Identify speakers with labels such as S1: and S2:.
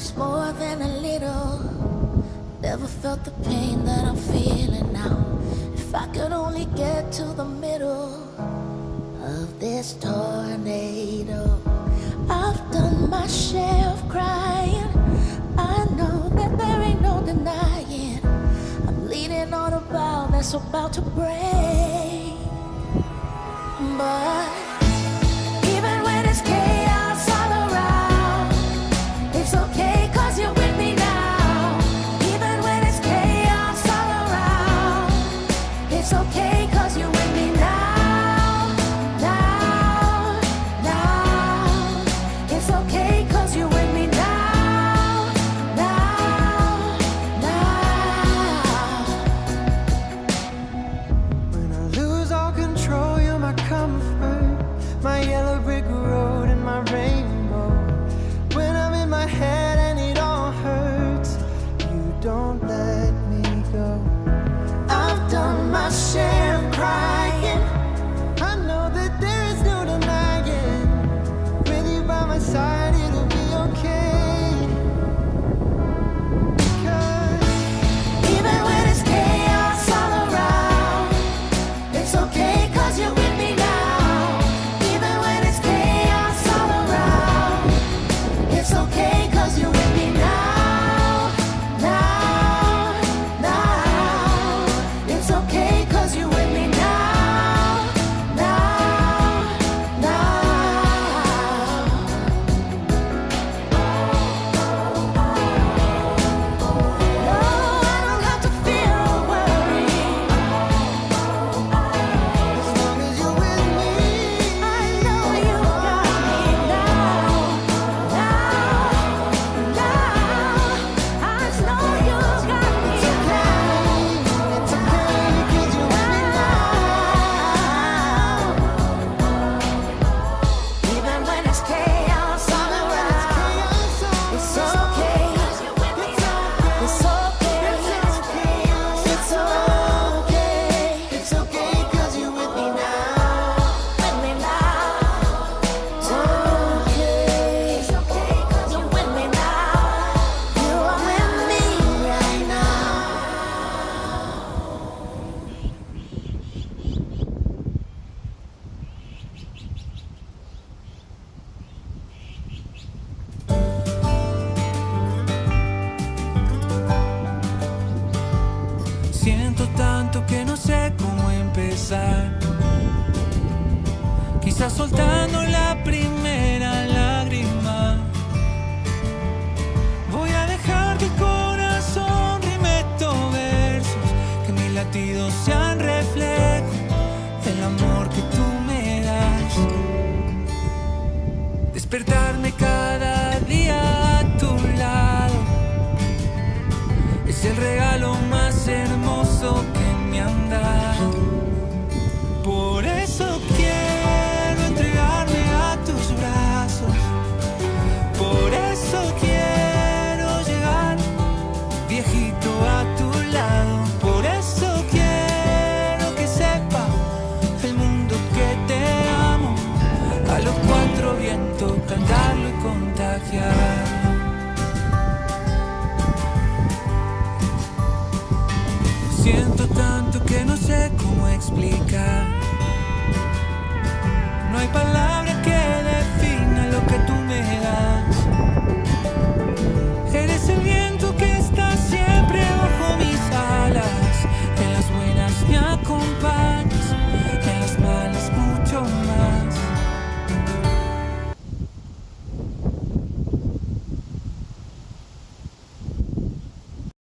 S1: It's more than a little. Never felt the pain that I'm feeling now. If I could only get to the middle of this tornado. I've done my share of crying. I know that there ain't no denying. I'm leaning on a bow that's about to break. But even when it's chaos all around, it's okay 'cause you're with me now. Even when it's chaos all around, it's okay 'cause you're with me now. Now, now, it's okay 'cause you're with me now. Now, now.
S2: When I lose all control, you're my comfort, my yellow brick road and my rainbow. When I'm in my head and it all hurts, you don't let me go.
S1: I've done my share of crying.
S2: I know that there is no denying. With you by my side, it'll be okay. 'Cause
S1: Even when it's chaos all around, it's okay 'cause you're with me now. Even when it's chaos all around, it's okay 'cause you're with me now. Now, now, it's okay 'cause you're with me now. Now, now. No, I don't have to fear or worry.
S2: as long as you're with me,
S1: I know you got me now. Now, now, I know you got me now.
S2: it's okay 'cause you're with me now.
S1: Even when it's chaos all around, it's okay. It's okay. It's okay.
S2: It's okay 'cause you're with me now.
S1: With me now. It's okay. It's okay 'cause you're with me now. You are with me right now.
S3: Siento tanto que no sé cómo empezar. Quizás soltar